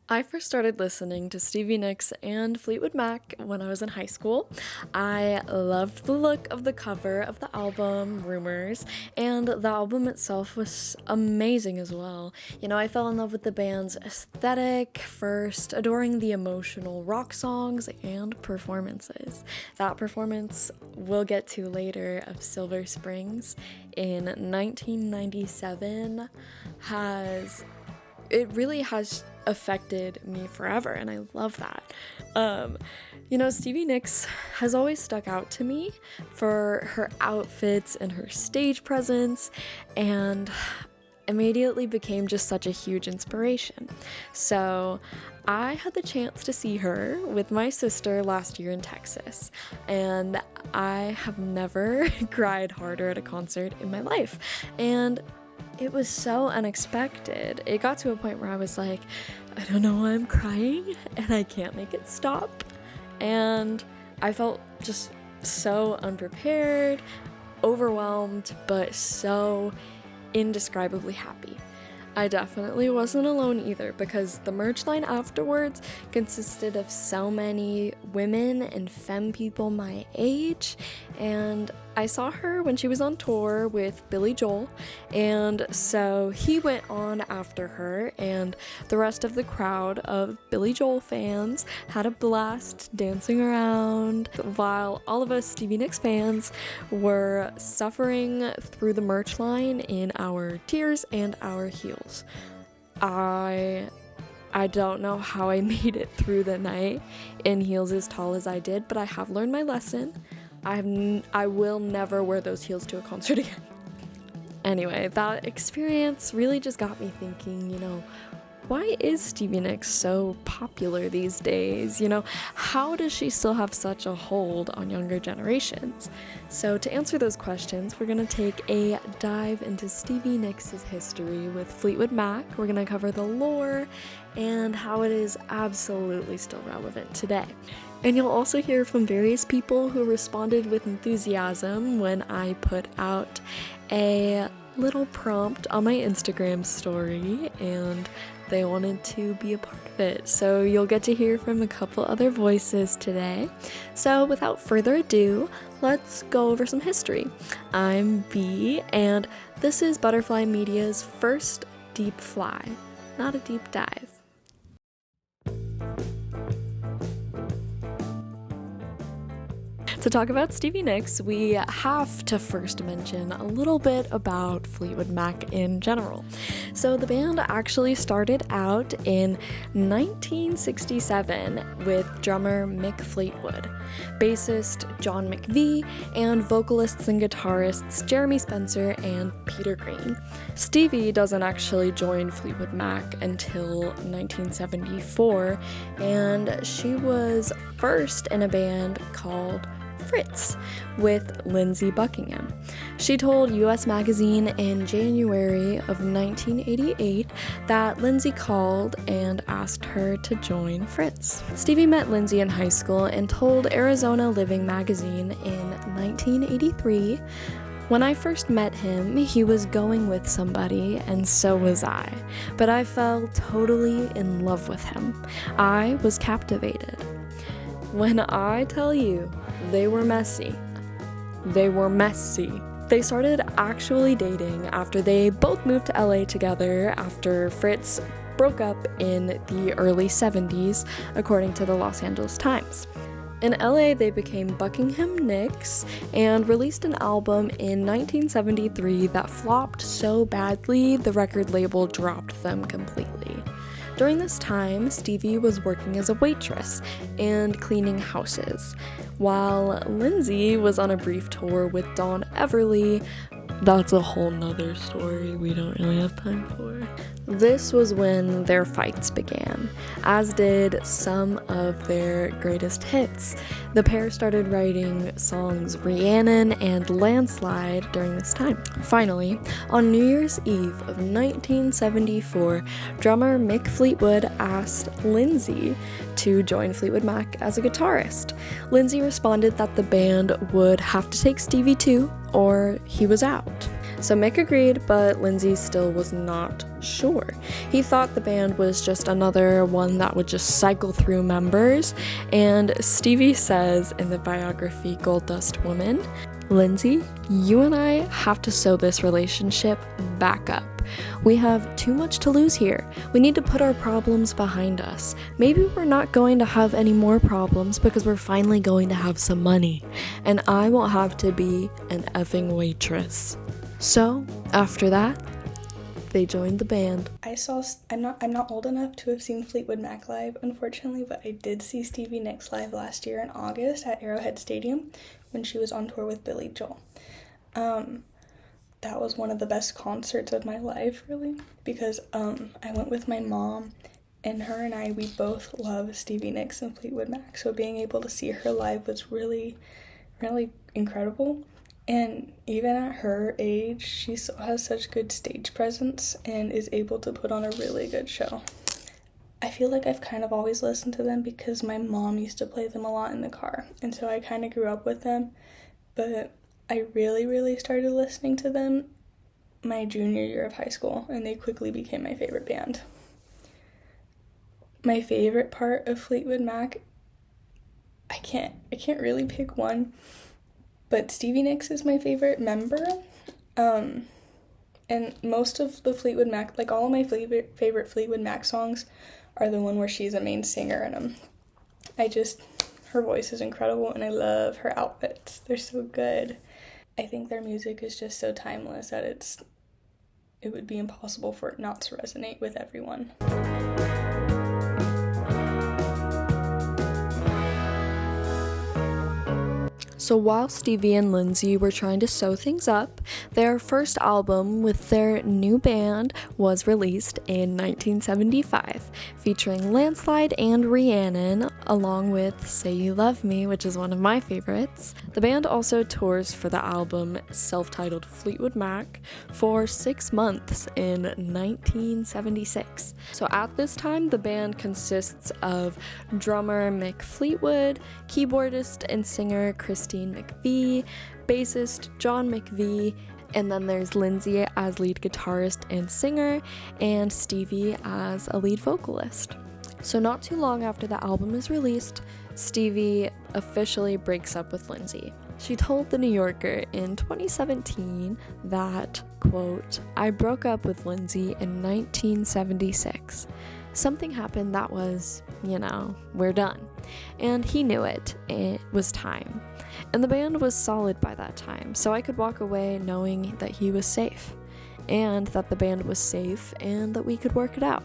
I first started listening to Stevie Nicks and Fleetwood Mac when I was in high school. I loved the look of the cover of the album, Rumors, and the album itself was amazing as well. I fell in love with the band's aesthetic first, adoring the emotional rock songs and performances. That performance we'll get to later of Silver Springs in 1997 really has affected me forever, and I love that. Stevie Nicks has always stuck out to me for her outfits and her stage presence, and immediately became just such a huge inspiration. So I had the chance to see her with my sister last year in Texas, and I have never cried harder at a concert in my life. And it was so unexpected. It got to a point where I was like, I don't know why I'm crying, and I can't make it stop. And I felt just so unprepared, overwhelmed, but so indescribably happy. I definitely wasn't alone either, because the merch line afterwards consisted of so many women and femme people my age, and I saw her when she was on tour with Billy Joel, and so he went on after her, and the rest of the crowd of Billy Joel fans had a blast dancing around, while all of us Stevie Nicks fans were suffering through the merch line in our tears and our heels. I don't know how I made it through the night in heels as tall as I did, but I have learned my lesson. I will never wear those heels to a concert again. Anyway, that experience really just got me thinking, why is Stevie Nicks so popular these days? How does she still have such a hold on younger generations? So to answer those questions, we're going to take a dive into Stevie Nicks' history with Fleetwood Mac. We're going to cover the lore and how it is absolutely still relevant today. And you'll also hear from various people who responded with enthusiasm when I put out a little prompt on my Instagram story, and they wanted to be a part of it. So you'll get to hear from a couple other voices today. So without further ado, let's go over some history. I'm B, and this is Butterfly Media's first deep fly, not a deep dive. To talk about Stevie Nicks, we have to first mention a little bit about Fleetwood Mac in general. So the band actually started out in 1967 with drummer Mick Fleetwood, bassist John McVie, and vocalists and guitarists Jeremy Spencer and Peter Green. Stevie doesn't actually join Fleetwood Mac until 1974, and she was first in a band called Fritz with Lindsey Buckingham. She told US Magazine in January of 1988 that Lindsey called and asked her to join Fritz. Stevie met Lindsey in high school and told Arizona Living Magazine in 1983, "When I first met him, he was going with somebody, and so was I. But I fell totally in love with him. I was captivated. When I tell you, they were messy. They were messy." They started actually dating after they both moved to LA together after Fritz broke up in the early 70s, according to the Los Angeles Times. In LA, they became Buckingham Nicks and released an album in 1973 that flopped so badly the record label dropped them completely. During this time, Stevie was working as a waitress and cleaning houses, while Lindsey was on a brief tour with Don Everly. That's a whole nother story we don't really have time for. This was when their fights began, as did some of their greatest hits. The pair started writing songs Rhiannon and Landslide during this time. Finally, on New Year's Eve of 1974, drummer Mick Fleetwood asked Lindsey to join Fleetwood Mac as a guitarist. Lindsey responded that the band would have to take Stevie too, or he was out. So Mick agreed, but Lindsey still was not sure. He thought the band was just another one that would just cycle through members, and Stevie says in the biography Gold Dust Woman, "Lindsay, you and I have to sew this relationship back up. We have too much to lose here. We need to put our problems behind us. Maybe we're not going to have any more problems because we're finally going to have some money, and I won't have to be an effing waitress." So, after that, they joined the band. I'm not old enough to have seen Fleetwood Mac live, unfortunately, but I did see Stevie Nicks live last year in August at Arrowhead Stadium when she was on tour with Billy Joel. That was one of the best concerts of my life, really, because I went with my mom, and her and I, we both love Stevie Nicks and Fleetwood Mac, so being able to see her live was really, really incredible. And even at her age, she still has such good stage presence and is able to put on a really good show. I feel like I've kind of always listened to them because my mom used to play them a lot in the car, and so I kind of grew up with them, but I really started listening to them my junior year of high school, and they quickly became my favorite band. My favorite part of Fleetwood Mac, I can't really pick one, but Stevie Nicks is my favorite member. And most of the Fleetwood Mac, like all of my favorite Fleetwood Mac songs are the one where she's a main singer in them. Her voice is incredible, and I love her outfits. They're so good. I think their music is just so timeless that it would be impossible for it not to resonate with everyone. So while Stevie and Lindsay were trying to sew things up, their first album with their new band was released in 1975, featuring Landslide and Rhiannon, along with Say You Love Me, which is one of my favorites. The band also tours for the album self-titled Fleetwood Mac for 6 months in 1976. So at this time, the band consists of drummer Mick Fleetwood, keyboardist and singer Christine McVie, bassist John McVie, and then there's Lindsay as lead guitarist and singer, and Stevie as a lead vocalist. So not too long after the album is released, Stevie officially breaks up with Lindsay. She told The New Yorker in 2017 that, quote, "I broke up with Lindsay in 1976. Something happened that was, we're done. And he knew it. It was time. And the band was solid by that time, so I could walk away knowing that he was safe, and that the band was safe, and that we could work it out."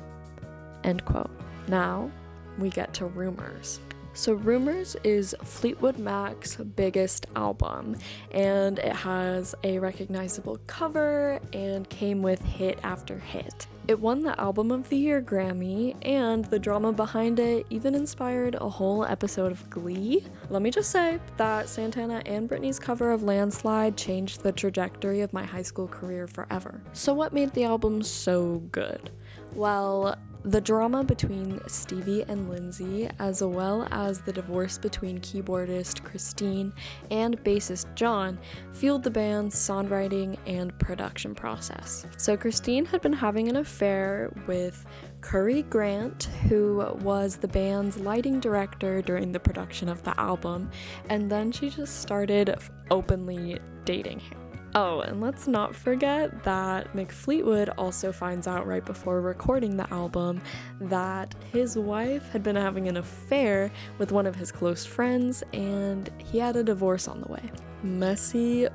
End quote. Now, we get to Rumors. So Rumors is Fleetwood Mac's biggest album, and it has a recognizable cover and came with hit after hit. It won the Album of the Year Grammy, and the drama behind it even inspired a whole episode of Glee. Let me just say that Santana and Britney's cover of Landslide changed the trajectory of my high school career forever. So what made the album so good? Well, the drama between Stevie and Lindsay, as well as the divorce between keyboardist Christine and bassist John, fueled the band's songwriting and production process. So Christine had been having an affair with Curry Grant, who was the band's lighting director during the production of the album, and then she just started openly dating him. Oh, and let's not forget that Mick Fleetwood also finds out right before recording the album that his wife had been having an affair with one of his close friends, and he had a divorce on the way. Messy.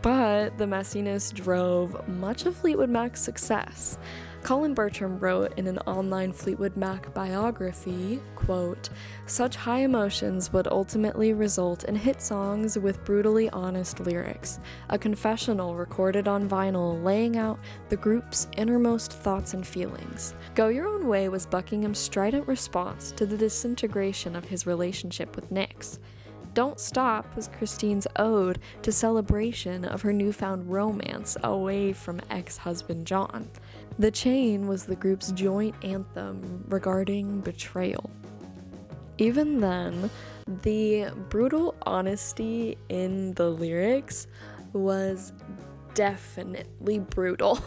But the messiness drove much of Fleetwood Mac's success. Colin Bertram wrote in an online Fleetwood Mac biography, quote, "Such high emotions would ultimately result in hit songs with brutally honest lyrics, a confessional recorded on vinyl laying out the group's innermost thoughts and feelings. Go Your Own Way was Buckingham's strident response to the disintegration of his relationship with Nicks. Don't Stop was Christine's ode to celebration of her newfound romance away from ex-husband John. The Chain was the group's joint anthem regarding betrayal." Even then, the brutal honesty in the lyrics was definitely brutal.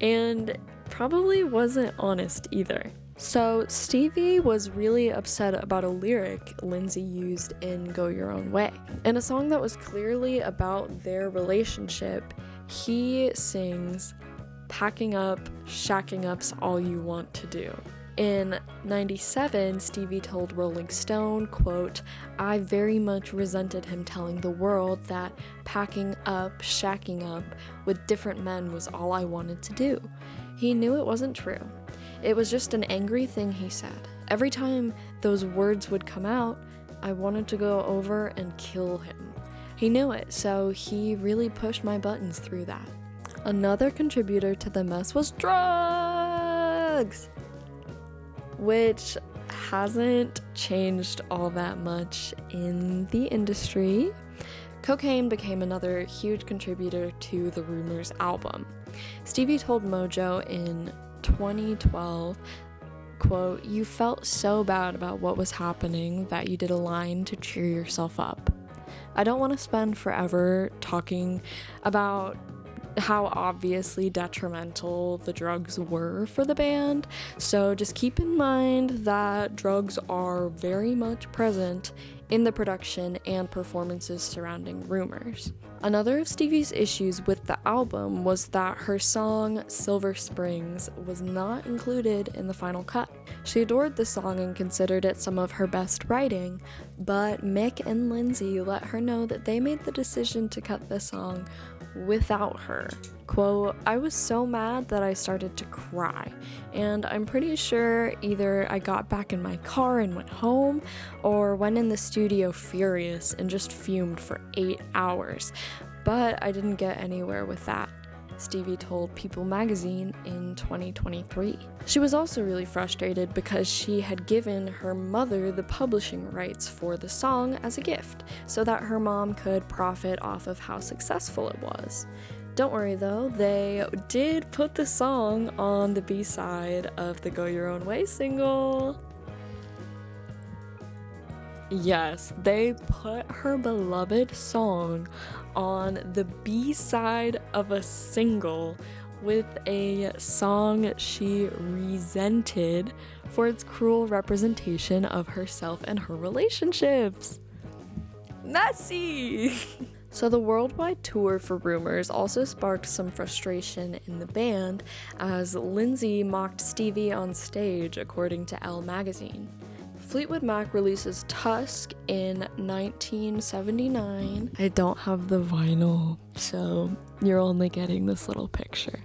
And probably wasn't honest either. So Stevie was really upset about a lyric Lindsay used in Go Your Own Way. In a song that was clearly about their relationship, he sings, "Packing up, shacking up's all you want to do." In 97, Stevie told Rolling Stone, quote, "I very much resented him telling the world that packing up, shacking up with different men was all I wanted to do. He knew it wasn't true. It was just an angry thing he said. Every time those words would come out, I wanted to go over and kill him. He knew it, so he really pushed my buttons through that." Another contributor to the mess was drugs, which hasn't changed all that much in the industry. Cocaine became another huge contributor to the Rumors album. Stevie told Mojo in 2012, quote, "You felt so bad about what was happening that you did a line to cheer yourself up. I don't want to spend forever talking about how obviously detrimental the drugs were for the band, so just keep in mind that drugs are very much present in the production and performances surrounding Rumors." Another of Stevie's issues with the album was that her song Silver Springs was not included in the final cut. She adored the song and considered it some of her best writing, but Mick and Lindsay let her know that they made the decision to cut the song without her. Quote, "I was so mad that I started to cry, and I'm pretty sure either I got back in my car and went home, or went in the studio furious and just fumed for 8 hours, but I didn't get anywhere with that," Stevie told People magazine in 2023. She was also really frustrated because she had given her mother the publishing rights for the song as a gift, so that her mom could profit off of how successful it was. Don't worry though, they did put the song on the B-side of the Go Your Own Way single. Yes, they put her beloved song on the B-side of a single with a song she resented for its cruel representation of herself and her relationships. Messy! So the worldwide tour for Rumors also sparked some frustration in the band as Lindsay mocked Stevie on stage, according to Elle magazine. Fleetwood Mac releases Tusk in 1979. I don't have the vinyl, so you're only getting this little picture.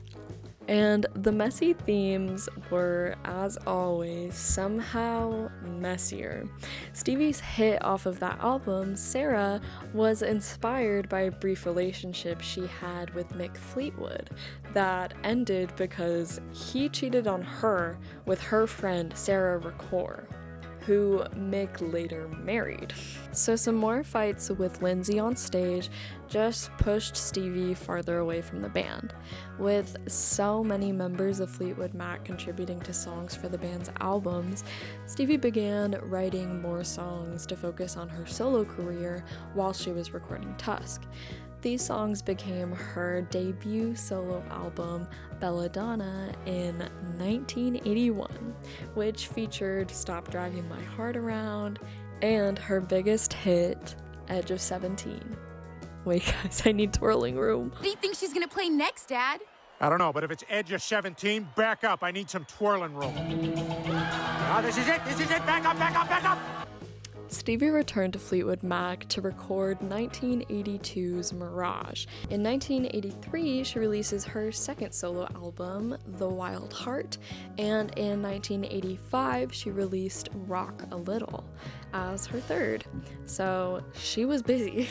And the messy themes were, as always, somehow messier. Stevie's hit off of that album, Sarah, was inspired by a brief relationship she had with Mick Fleetwood that ended because he cheated on her with her friend Sarah Ricord, who Mick later married. So some more fights with Lindsay on stage just pushed Stevie farther away from the band. With so many members of Fleetwood Mac contributing to songs for the band's albums, Stevie began writing more songs to focus on her solo career while she was recording Tusk. These songs became her debut solo album, Belladonna, in 1981, which featured Stop Dragging My Heart Around and her biggest hit, Edge of 17. Wait guys, I need twirling room. What do you think she's gonna play next, Dad? I don't know, but if it's Edge of 17, back up. I need some twirling room. Oh, this is it, back up, back up, back up! Stevie returned to Fleetwood Mac to record 1982's Mirage. In 1983, she releases her second solo album, The Wild Heart, and in 1985, she released Rock a Little as her third. So she was busy.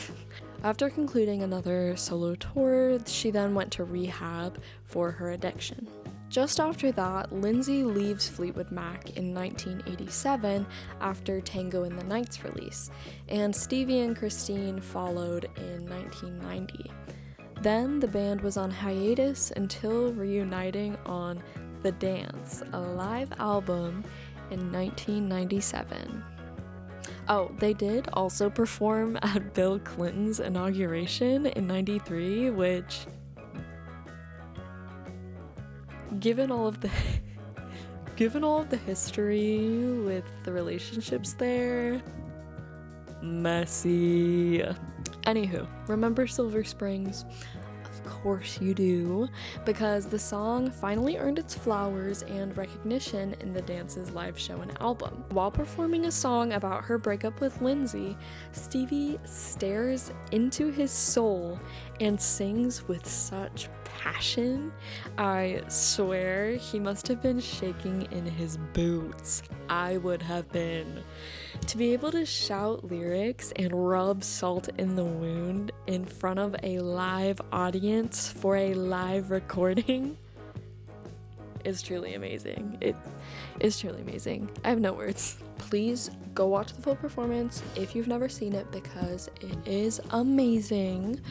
After concluding another solo tour, she then went to rehab for her addiction. Just after that, Lindsay leaves Fleetwood Mac in 1987 after Tango in the Night's release, and Stevie and Christine followed in 1990. Then the band was on hiatus until reuniting on The Dance, a live album, in 1997. Oh, they did also perform at Bill Clinton's inauguration in '93, which, given all of the history with the relationships there, messy. Anywho, remember Silver Springs? Of course you do, because the song finally earned its flowers and recognition in the Dance's live show and album. While performing a song about her breakup with Lindsay, Stevie stares into his soul and sings with such passion. I swear he must have been shaking in his boots. I would have been. To be able to shout lyrics and rub salt in the wound in front of a live audience for a live recording is truly amazing. It is truly amazing. I have no words. Please go watch the full performance if you've never seen it, because it is amazing.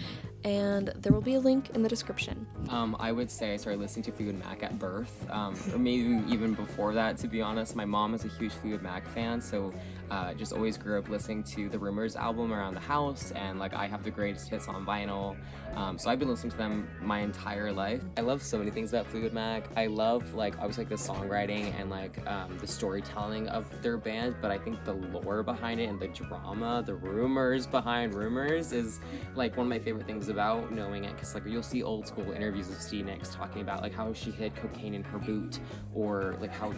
And there will be a link in the description. I would say I started listening to Fleetwood Mac at birth, or maybe even before that, to be honest. My mom is a huge Fleetwood Mac fan, so just always grew up listening to the Rumors album around the house, and like I have the greatest hits on vinyl, so I've been listening to them my entire life. I love so many things about Fleetwood Mac. I love like obviously like the songwriting and like the storytelling of their band, but I think the lore behind it and the drama, the rumors behind Rumors is like one of my favorite things about knowing it, because like you'll see old school interviews of Stevie Nicks talking about like how she hid cocaine in her boot, or like how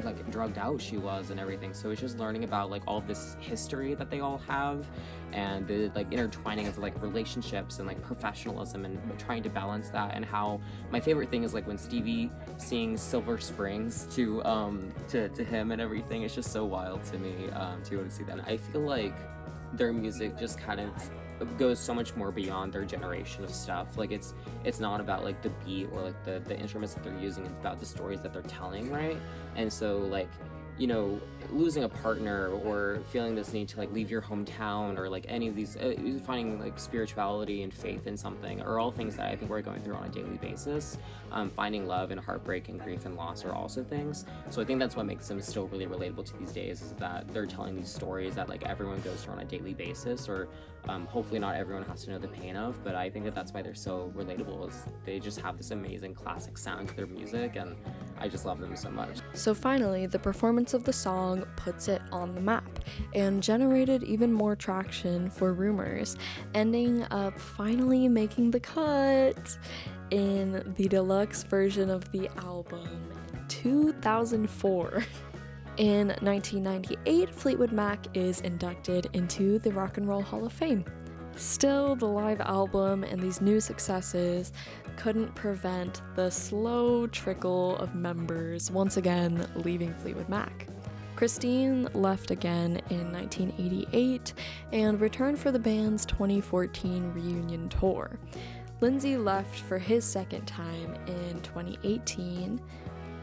like drugged out she was and everything. So it's just learning about like all of this history that they all have, and the like intertwining of like relationships and like professionalism and trying to balance that. And how my favorite thing is like when Stevie sings Silver Springs to him and everything. It's just so wild to me to go to see that. I feel like their music just kind of goes so much more beyond their generation of stuff. Like it's not about like the beat or like the instruments that they're using. It's about the stories that they're telling, right? And so like, you know, losing a partner or feeling this need to like leave your hometown, or like any of these finding like spirituality and faith in something, are all things that I think we're going through on a daily basis. Finding love and heartbreak and grief and loss are also things. So I think that's what makes them still really relatable to these days, is that they're telling these stories that like everyone goes through on a daily basis, or hopefully not everyone has to know the pain of, but I think that that's why they're so relatable, is they just have this amazing classic sound to their music, and I just love them so much. So finally, the performance of the song puts it on the map and generated even more traction for Rumors, ending up finally making the cut in the deluxe version of the album in 2004. In 1998, Fleetwood Mac is inducted into the Rock and Roll Hall of Fame. Still, the live album and these new successes couldn't prevent the slow trickle of members once again leaving Fleetwood Mac. Christine left again in 1988 and returned for the band's 2014 reunion tour. Lindsay left for his second time in 2018.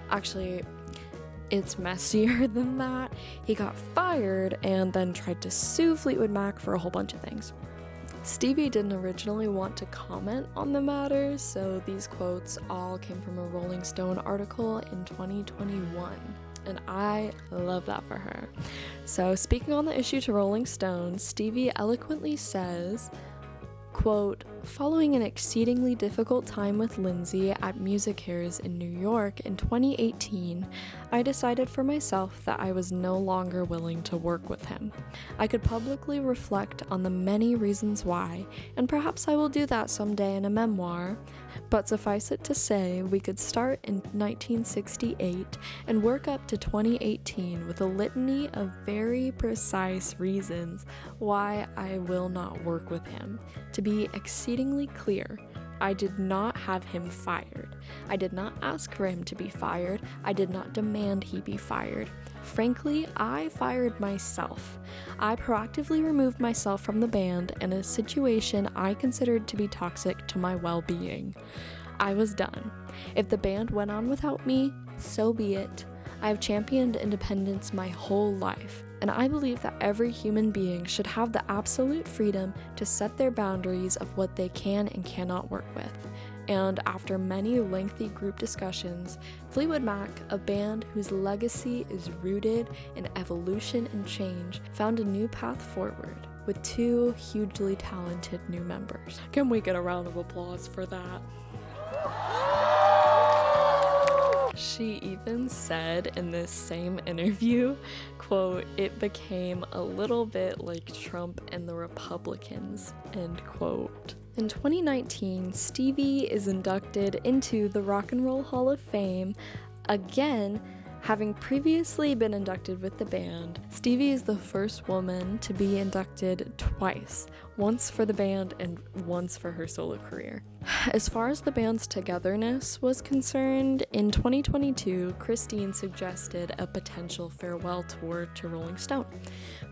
Actually, it's messier than that. He got fired and then tried to sue Fleetwood Mac for a whole bunch of things. Stevie didn't originally want to comment on the matter, so these quotes all came from a Rolling Stone article in 2021. And I love that for her. So speaking on the issue to Rolling Stone, Stevie eloquently says, quote, "Following an exceedingly difficult time with Lindsay at MusiCares in New York in 2018, I decided for myself that I was no longer willing to work with him. I could publicly reflect on the many reasons why, and perhaps I will do that someday in a memoir, but suffice it to say, we could start in 1968 and work up to 2018 with a litany of very precise reasons why I will not work with him. To be exceedingly clear, I did not have him fired. I did not ask for him to be fired. I did not demand he be fired. Frankly, I fired myself. I proactively removed myself from the band in a situation I considered to be toxic to my well-being. I was done. If the band went on without me, so be it. I have championed independence my whole life, and I believe that every human being should have the absolute freedom to set their boundaries of what they can and cannot work with." and after many lengthy group discussions, Fleetwood Mac, a band whose legacy is rooted in evolution and change, found a new path forward with 2 hugely talented new members. Can we get a round of applause for that? She even said in this same interview, quote, "It became a little bit like Trump and the Republicans," end quote. In 2019, Stevie is inducted into the Rock and Roll Hall of Fame, again, having previously been inducted with the band. Stevie is the first woman to be inducted twice, once for the band and once for her solo career. As far as the band's togetherness was concerned, in 2022, Christine suggested a potential farewell tour to Rolling Stone,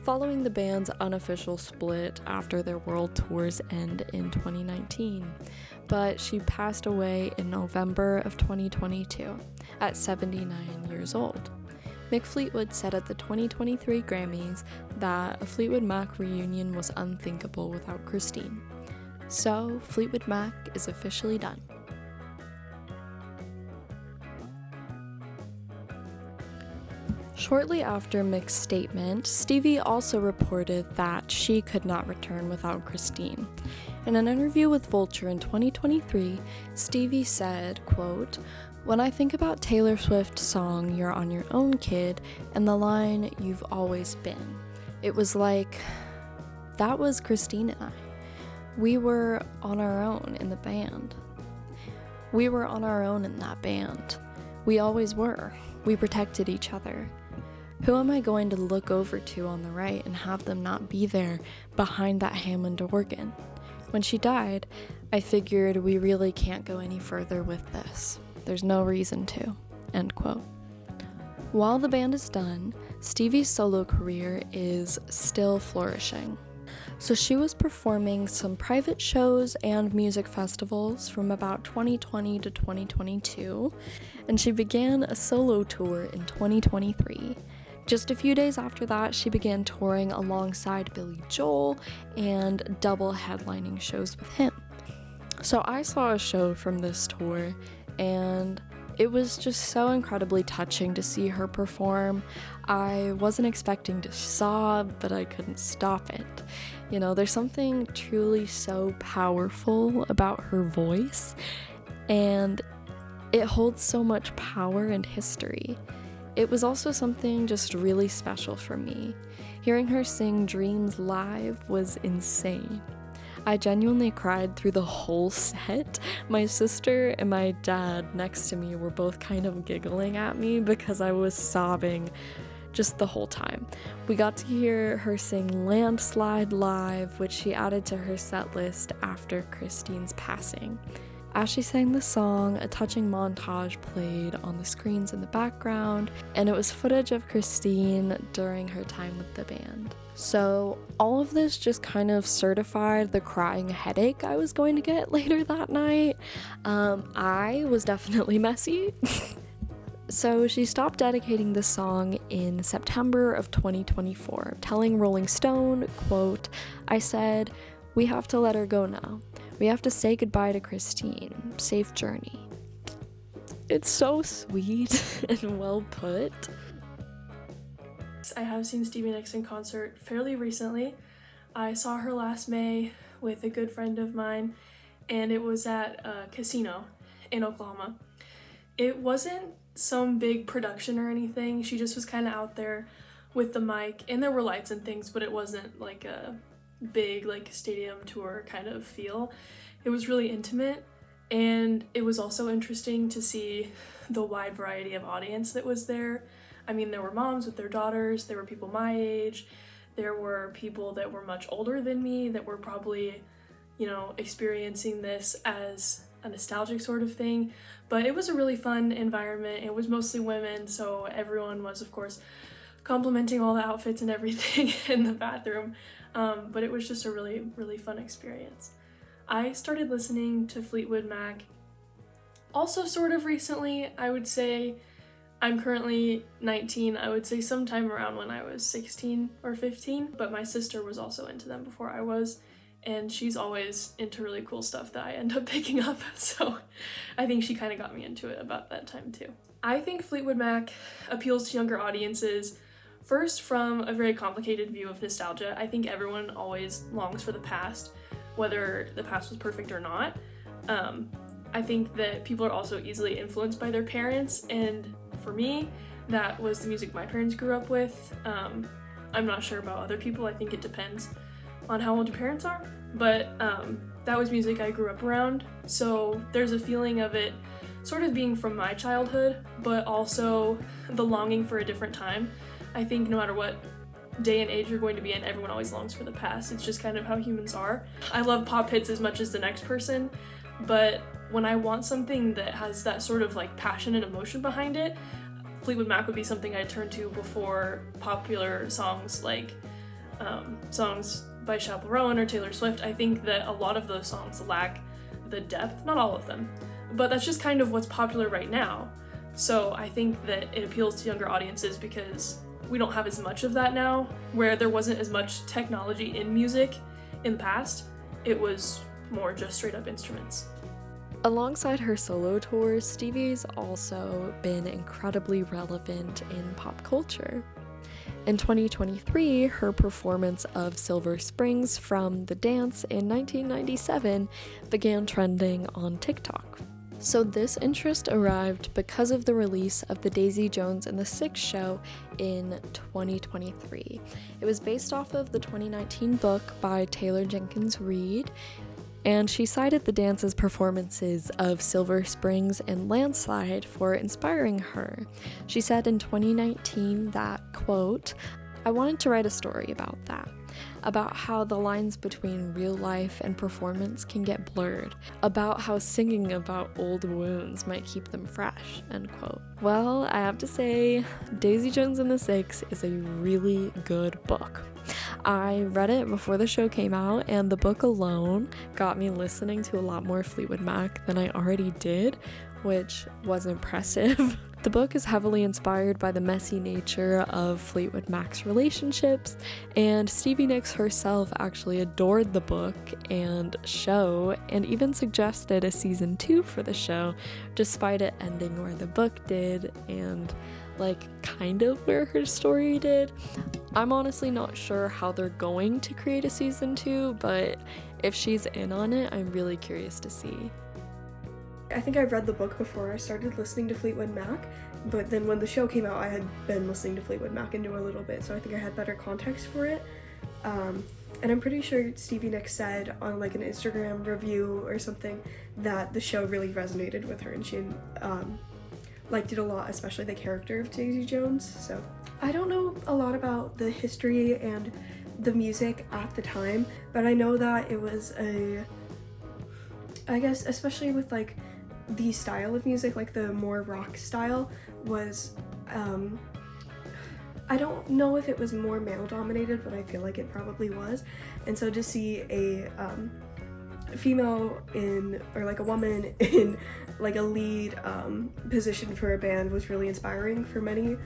following the band's unofficial split after their world tours end in 2019. But she passed away in November of 2022 at 79 years old. Mick Fleetwood said at the 2023 Grammys that a Fleetwood Mac reunion was unthinkable without Christine. So, Fleetwood Mac is officially done. Shortly after Mick's statement, Stevie also reported that she could not return without Christine. In an interview with Vulture in 2023, Stevie said, quote, "When I think about Taylor Swift's song You're on Your Own, Kid, and the line You've Always Been, it was like, that was Christine and I. We were on our own in the band. We were on our own in that band. We always were. We protected each other. Who am I going to look over to on the right and have them not be there behind that Hammond organ? When she died, I figured we really can't go any further with this. There's no reason to," end quote. While the band is done, Stevie's solo career is still flourishing. So she was performing some private shows and music festivals from about 2020 to 2022, and she began a solo tour in 2023. Just a few days after that, she began touring alongside Billy Joel and double headlining shows with him. So I saw a show from this tour, and it was just so incredibly touching to see her perform. I wasn't expecting to sob, but I couldn't stop it. You know, there's something truly so powerful about her voice, and it holds so much power and history. It was also something just really special for me. Hearing her sing Dreams live was insane. I genuinely cried through the whole set. My sister and my dad next to me were both kind of giggling at me because I was sobbing just the whole time. We got to hear her sing Landslide live, which she added to her set list after Christine's passing. As she sang the song, a touching montage played on the screens in the background, and it was footage of Christine during her time with the band. So all of this just kind of certified the crying headache I was going to get later that night. I was definitely messy. So she stopped dedicating the song in September of 2024, telling Rolling Stone, quote, "I said, we have to let her go now. We have to say goodbye to Christine. Safe journey." It's so sweet and well put. I have seen Stevie Nicks in concert fairly recently. I saw her last May with a good friend of mine, and it was at a casino in Oklahoma. It wasn't some big production or anything. She just was kind of out there with the mic, and there were lights and things, but it wasn't like a big like stadium tour kind of feel. It was really intimate, and it was also interesting to see the wide variety of audience that was there. I mean, there were moms with their daughters, there were people my age, there were people that were much older than me that were probably, you know, experiencing this as a nostalgic sort of thing. But it was a really fun environment. It was mostly women, so everyone was, of course, complimenting all the outfits and everything in the bathroom. But it was just a really, really fun experience. I started listening to Fleetwood Mac also sort of recently. I would say I'm currently 19. I would say sometime around when I was 16 or 15, but my sister was also into them before I was. and she's always into really cool stuff that I end up picking up, so I think she kind of got me into it about that time too. I think Fleetwood Mac appeals to younger audiences first from a very complicated view of nostalgia. I think everyone always longs for the past, whether the past was perfect or not. I think that people are also easily influenced by their parents, and for me, that was the music my parents grew up with. I'm not sure about other people, I think it depends on how old your parents are, but that was music I grew up around, so there's a feeling of it sort of being from my childhood, but also the longing for a different time. I think no matter what day and age you're going to be in, everyone always longs for the past. It's just kind of how humans are. I love pop hits as much as the next person, but when I want something that has that sort of like passion and emotion behind it, Fleetwood Mac would be something I'd turn to before popular songs like songs by Chappell Rowan or Taylor Swift. I think that a lot of those songs lack the depth, not all of them, but that's just kind of what's popular right now. So I think that it appeals to younger audiences because we don't have as much of that now, where there wasn't as much technology in music in the past. It was more just straight up instruments. Alongside her solo tours, Stevie's also been incredibly relevant in pop culture. In 2023, her performance of Silver Springs from The Dance in 1997 began trending on TikTok. So this interest arrived because of the release of the Daisy Jones and the Six show in 2023. It was based off of the 2019 book by Taylor Jenkins Reid, and she cited the dance's performances of Silver Springs and Landslide for inspiring her. She said in 2019 that, quote, "I wanted to write a story about that, about how the lines between real life and performance can get blurred, about how singing about old wounds might keep them fresh," end quote. Well, I have to say, Daisy Jones and the Six is a really good book. I read it before the show came out, and the book alone got me listening to a lot more Fleetwood Mac than I already did, which was impressive. The book is heavily inspired by the messy nature of Fleetwood Mac's relationships, and Stevie Nicks herself actually adored the book and show, and even suggested a season 2 for the show, despite it ending where the book did, and kind of where her story did. I'm honestly not sure how they're going to create a season 2, but if she's in on it, I'm really curious to see. I think I've read the book before I started listening to Fleetwood Mac, but then when the show came out, I had been listening to Fleetwood Mac and knew a little bit, so I think I had better context for it. And I'm pretty sure Stevie Nicks said on an Instagram review or something that the show really resonated with her, and she liked it a lot, especially the character of Daisy Jones. So I don't know a lot about the history and the music at the time, but I know that it was I guess especially with the style of music, the more rock style was, I don't know if it was more male dominated, but I feel like it probably was. And so to see a female a woman in a lead position for a band was really inspiring for many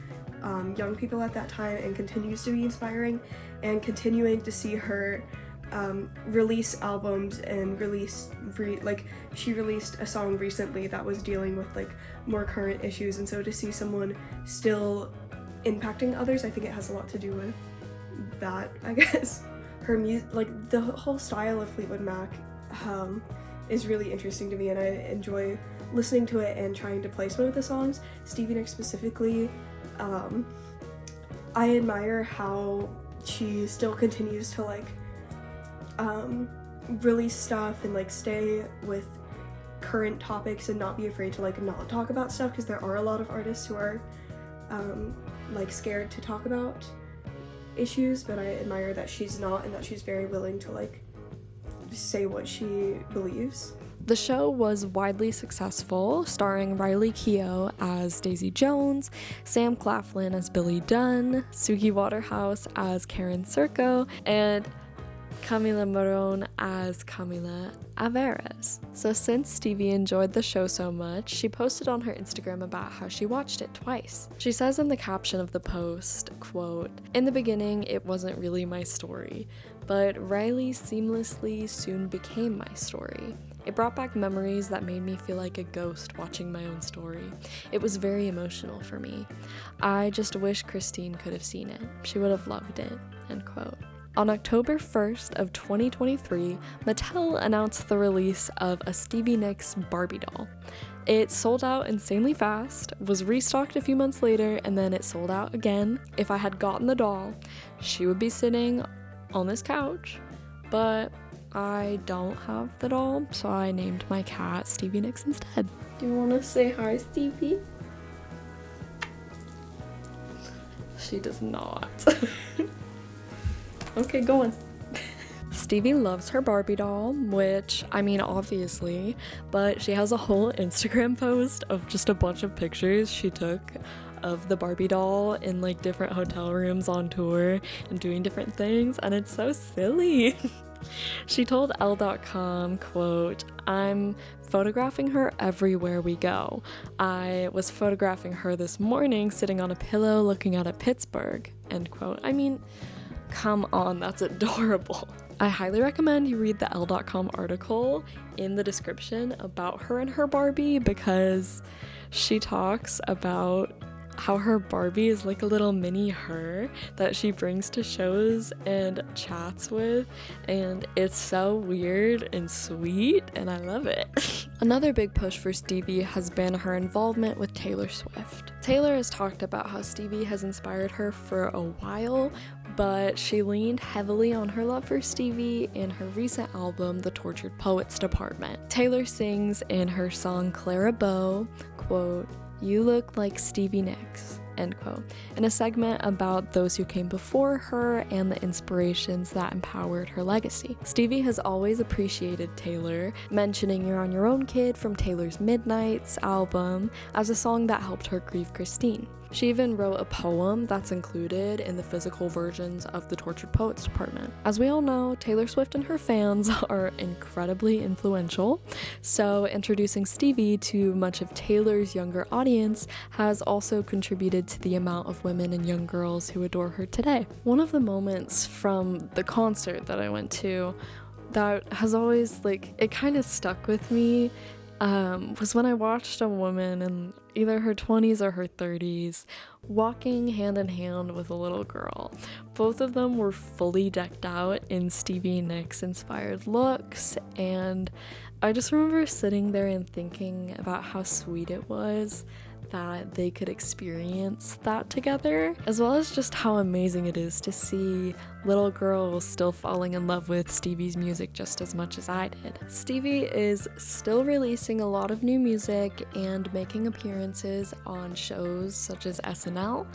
young people at that time, and continues to be inspiring. And continuing to see her release albums and she released a song recently that was dealing with more current issues, and so to see someone still impacting others, I think it has a lot to do with that. I guess her music, the whole style of Fleetwood Mac is really interesting to me, and I enjoy listening to it and trying to play some of the songs. Stevie Nicks specifically, I admire how she still continues to release stuff and stay with current topics and not be afraid to not talk about stuff, because there are a lot of artists who are scared to talk about issues, but I admire that she's not, and that she's very willing to say what she believes. The show was widely successful, starring Riley Keough as Daisy Jones, Sam Claflin as Billy Dunn, Suki Waterhouse as Karen Serco, and Camila Morón as Camila Averas. So since Stevie enjoyed the show so much, she posted on her Instagram about how she watched it twice. She says in the caption of the post, quote, "In the beginning, it wasn't really my story, but Riley seamlessly soon became my story. It brought back memories that made me feel like a ghost watching my own story. It was very emotional for me. I just wish Christine could have seen it. She would have loved it," end quote. On October 1st of 2023, Mattel announced the release of a Stevie Nicks Barbie doll. It sold out insanely fast, was restocked a few months later, and then it sold out again. If I had gotten the doll, she would be sitting on this couch, but I don't have the doll, so I named my cat Stevie Nicks instead. Do you want to say hi, Stevie? She does not. Okay, go on. Stevie loves her Barbie doll, which, I mean, obviously, but she has a whole Instagram post of just a bunch of pictures she took of the Barbie doll in like different hotel rooms on tour and doing different things, and it's so silly. She told Elle.com, quote, "I'm photographing her everywhere we go. I was photographing her this morning sitting on a pillow looking out at Pittsburgh," end quote. I mean, come on, that's adorable. I highly recommend you read the Elle.com article in the description about her and her Barbie, because she talks about how her Barbie is like a little mini her that she brings to shows and chats with, and it's so weird and sweet, and I love it. Another big push for Stevie has been her involvement with Taylor Swift. Taylor has talked about how Stevie has inspired her for a while, but she leaned heavily on her love for Stevie in her recent album, The Tortured Poets Department. Taylor sings in her song Clara Bow, quote, "You look like Stevie Nicks," end quote, in a segment about those who came before her and the inspirations that empowered her legacy. Stevie has always appreciated Taylor, mentioning You're on Your Own Kid from Taylor's Midnights album as a song that helped her grieve Christine. She even wrote a poem that's included in the physical versions of the Tortured Poets Department. As we all know, Taylor Swift and her fans are incredibly influential, so introducing Stevie to much of Taylor's younger audience has also contributed to the amount of women and young girls who adore her today. One of the moments from the concert that I went to that has always, it kind of stuck with me was when I watched a woman in either her 20s or her 30s walking hand in hand with a little girl. Both of them were fully decked out in Stevie Nicks inspired looks, and I just remember sitting there and thinking about how sweet it was that they could experience that together, as well as just how amazing it is to see little girls still falling in love with Stevie's music just as much as I did. Stevie is still releasing a lot of new music and making appearances on shows such as SNL,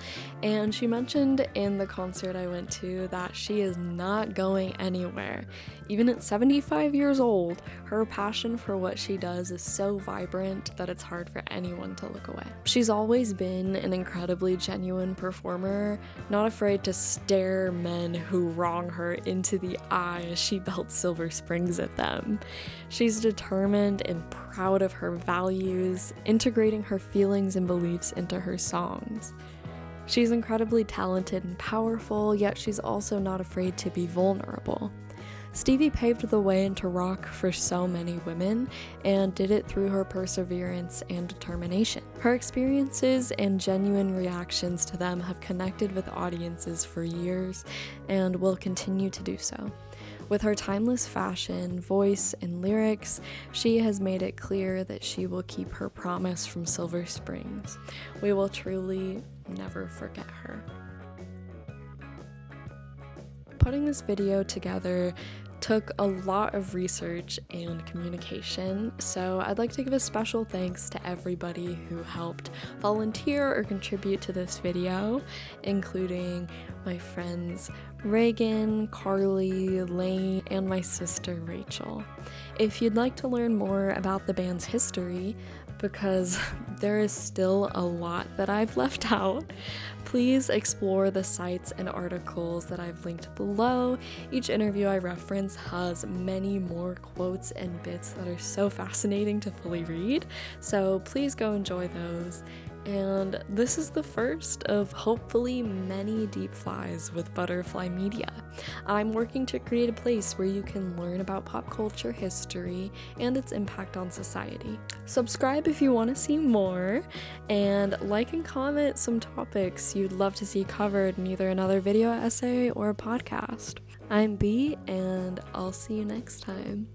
and she mentioned in the concert I went to that she is not going anywhere. Even at 75 years old, her passion for what she does is so vibrant that it's hard for anyone to look away. She's always been an incredibly genuine performer, not afraid to stare men who wrong her into the eye as she belts Silver Springs at them. She's determined and proud of her values, integrating her feelings and beliefs into her songs. She's incredibly talented and powerful, yet she's also not afraid to be vulnerable. Stevie paved the way into rock for so many women and did it through her perseverance and determination. Her experiences and genuine reactions to them have connected with audiences for years and will continue to do so. With her timeless fashion, voice, and lyrics, she has made it clear that she will keep her promise from Silver Springs. We will truly never forget her. Putting this video together took a lot of research and communication, so I'd like to give a special thanks to everybody who helped volunteer or contribute to this video, including my friends Reagan, Carly, Lane, and my sister Rachel. If you'd like to learn more about the band's history, because there is still a lot that I've left out. Please explore the sites and articles that I've linked below. Each interview I reference has many more quotes and bits that are so fascinating to fully read, so please go enjoy those. And this is the first of hopefully many deep flies with Butterfly Media. I'm working to create a place where you can learn about pop culture history and its impact on society. Subscribe if you want to see more, and like and comment some topics you'd love to see covered in either another video essay or a podcast. I'm B, and I'll see you next time.